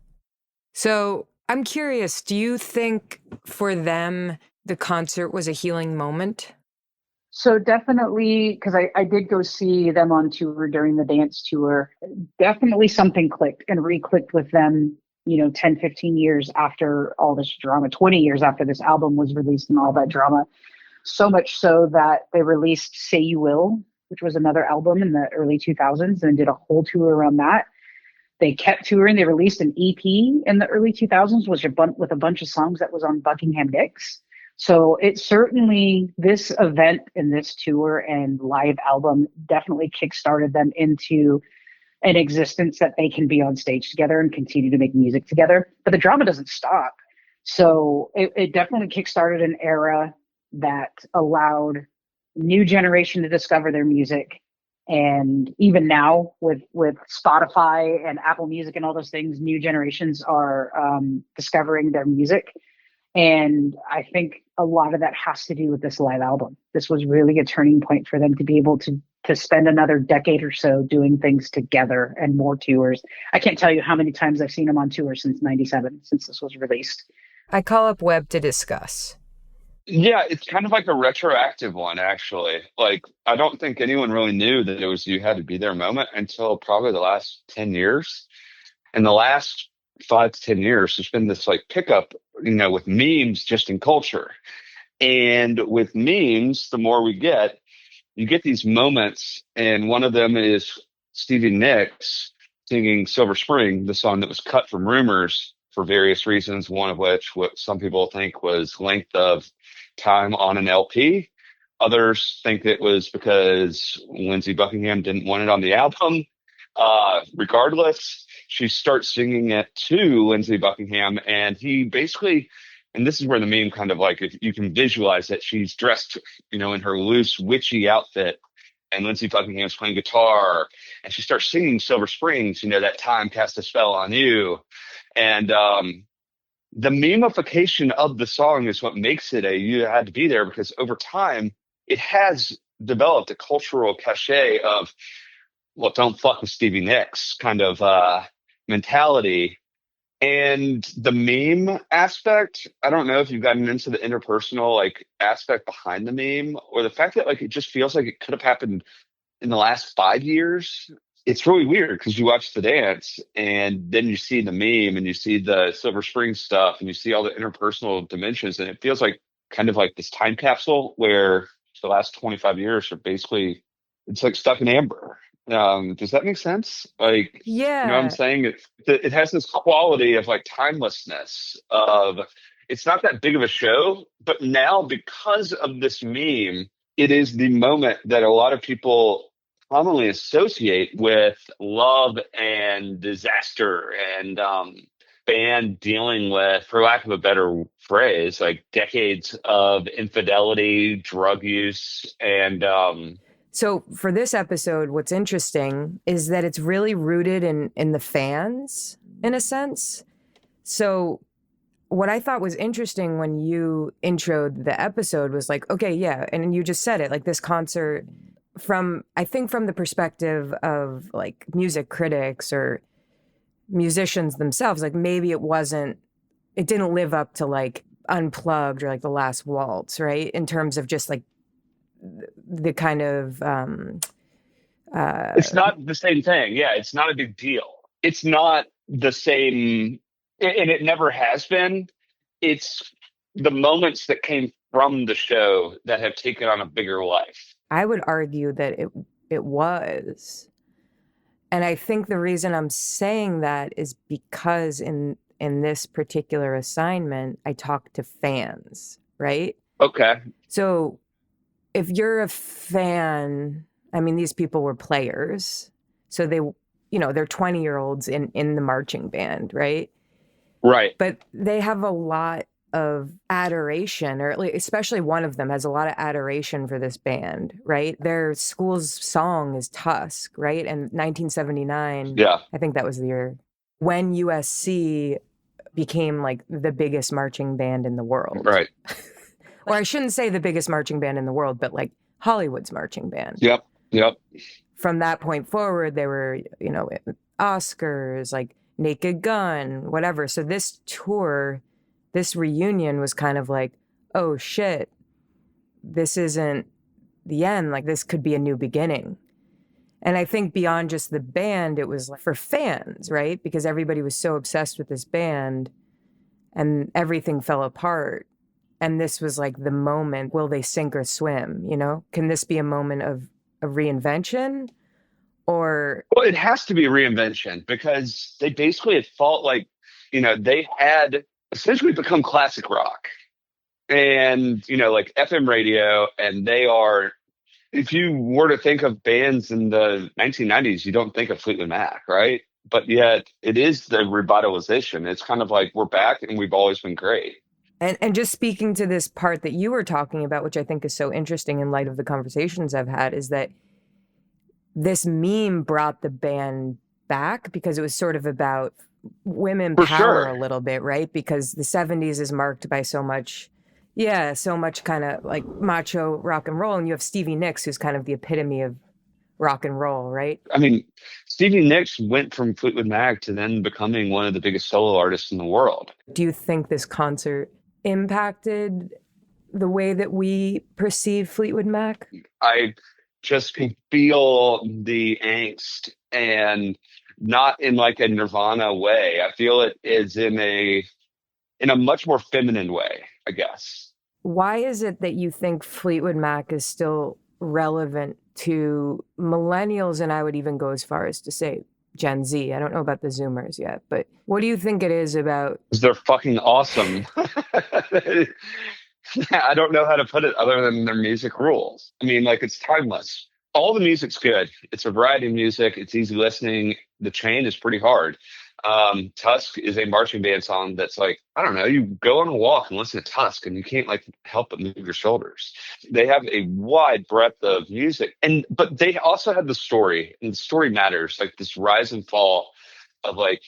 So I'm curious, do you think for them the concert was a healing moment? So definitely, because I did go see them on tour during the dance tour, definitely something clicked and re-clicked with them, 10, 15 years after all this drama, 20 years after this album was released and all that drama. So much so that they released Say You Will, which was another album in the early 2000s, and did a whole tour around that. They kept touring. They released an EP in the early 2000s, with a bunch of songs that was on Buckingham Nicks. So it certainly, this event and this tour and live album definitely kickstarted them into an existence that they can be on stage together and continue to make music together. But the drama doesn't stop. So it definitely kickstarted an era that allowed new generation to discover their music. And even now with Spotify and Apple Music and all those things, new generations are discovering their music. And I think a lot of that has to do with this live album. This was really a turning point for them to be able to spend another decade or so doing things together and more tours. I can't tell you how many times I've seen them on tour since '97, since this was released. I call up Webb to discuss. Yeah, it's kind of like a retroactive one, actually. Like, I don't think anyone really knew that it was You Had to Be There moment until probably the last 10 years. In the last 5 to 10 years, there's been this like pickup, with memes just in culture. And with memes, the more we get, you get these moments, and one of them is Stevie Nicks singing Silver Spring, the song that was cut from Rumors for various reasons, one of which what some people think was length of time on an LP. Others think it was because Lindsey Buckingham didn't want it on the album. Regardless, she starts singing it to Lindsey Buckingham, and he basically, and this is where the meme kind of like, if you can visualize it, she's dressed, in her loose witchy outfit, and Lindsey Buckingham's playing guitar, and she starts singing Silver Springs, that time cast a spell on you. And the memification of the song is what makes it a You Had to Be There, because over time, it has developed a cultural cachet of, well, don't fuck with Stevie Nicks kind of mentality. And the meme aspect, I don't know if you've gotten into the interpersonal like aspect behind the meme, or the fact that like it just feels like it could have happened in the last 5 years. It's really weird because you watch the dance and then you see the meme and you see the Silver Spring stuff and you see all the interpersonal dimensions, and it feels like kind of like this time capsule where the last 25 years are basically, it's like stuck in amber. Does that make sense? Like, Yeah. you know what I'm saying? It has this quality of like timelessness of, it's not that big of a show, but now because of this meme, it is the moment that a lot of people commonly associate with love and disaster and band dealing with, for lack of a better phrase, like decades of infidelity, drug use, and So for this episode, what's interesting is that it's really rooted in the fans, in a sense. So what I thought was interesting when you introed the episode was like, okay, yeah, and you just said it, like this concert from the perspective of like music critics or musicians themselves, like maybe it didn't live up to like Unplugged or like The Last Waltz, right? In terms of just like the kind of it's not the same thing. Yeah, it's not a big deal. It's not the same, and it never has been. It's the moments that came from the show that have taken on a bigger life. I would argue that it was. And I think the reason I'm saying that is because in this particular assignment, I talked to fans, right? Okay. So if you're a fan, I mean, these people were players. So they're 20-year-olds in the marching band, right? Right. But they have a lot of adoration, or at least, especially one of them has a lot of adoration for this band, right? Their school's song is Tusk, right? And 1979, yeah, I think that was the year when USC became like the biggest marching band in the world. Right. Or I shouldn't say the biggest marching band in the world, but like Hollywood's marching band. Yep. From that point forward, they were, Oscars, like Naked Gun, whatever. So this tour, this reunion was kind of like, oh shit, this isn't the end. Like this could be a new beginning. And I think beyond just the band, it was for fans, right? Because everybody was so obsessed with this band and everything fell apart. And this was like the moment, will they sink or swim, Can this be a moment of reinvention? Or well, it has to be a reinvention because they basically had felt like, they had essentially become classic rock and, like FM radio. And they are, if you were to think of bands in the 1990s, you don't think of Fleetwood Mac, right? But yet it is the revitalization. It's kind of like we're back and we've always been great. And just speaking to this part that you were talking about, which I think is so interesting in light of the conversations I've had, is that this meme brought the band back because it was sort of about women power a little bit, right? Because the 70s is marked by so much kind of like macho rock and roll. And you have Stevie Nicks, who's kind of the epitome of rock and roll, right? I mean, Stevie Nicks went from Fleetwood Mac to then becoming one of the biggest solo artists in the world. Do you think this concert impacted the way that we perceive Fleetwood Mac? I just can feel the angst, and not in like a Nirvana way. I feel it is in a much more feminine way, I guess. Why is it that you think Fleetwood Mac is still relevant to millennials, and I would even go as far as to say Gen Z? I don't know about the Zoomers yet, but what do you think it is about? They're fucking awesome. I don't know how to put it other than their music rules. I mean, like, it's timeless. All the music's good. It's a variety of music. It's easy listening. The chain is pretty hard. Tusk is a marching band song that's like, I don't know, you go on a walk and listen to Tusk and you can't like help but move your shoulders. They have a wide breadth of music, but they also have the story, and the story matters, like this rise and fall of like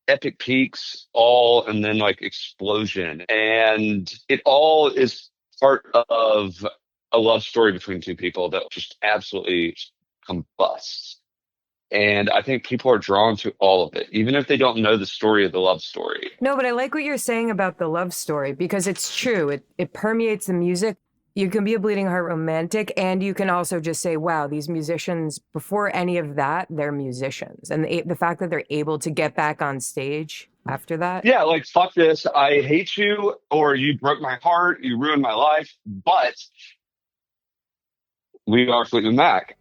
epic peaks and then like explosion, and it all is part of a love story between two people that just absolutely combusts. And I think people are drawn to all of it, even if they don't know the story of the love story. No, but I like what you're saying about the love story, because it's true. It permeates the music. You can be a bleeding heart romantic, and you can also just say, wow, these musicians, before any of that, they're musicians. And the fact that they're able to get back on stage after that. Yeah, like, fuck this, I hate you, or you broke my heart, you ruined my life, but we are Fleetwood Mac.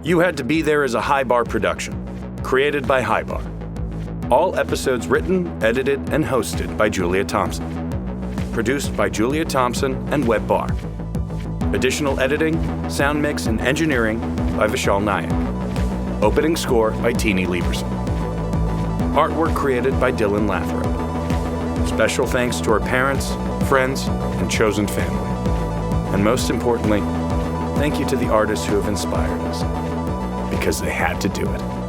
You Had to Be There is a Hi Barr production, created by Hi Barr. All episodes written, edited, and hosted by Julia Thompson. Produced by Julia Thompson and Webb Barr. Additional editing, sound mix, and engineering by Vishal Nayak. Opening score by Teeny Lieberson. Artwork created by Dylan Lathrop. Special thanks to our parents, friends, and chosen family. And most importantly, thank you to the artists who have inspired us, because they had to do it.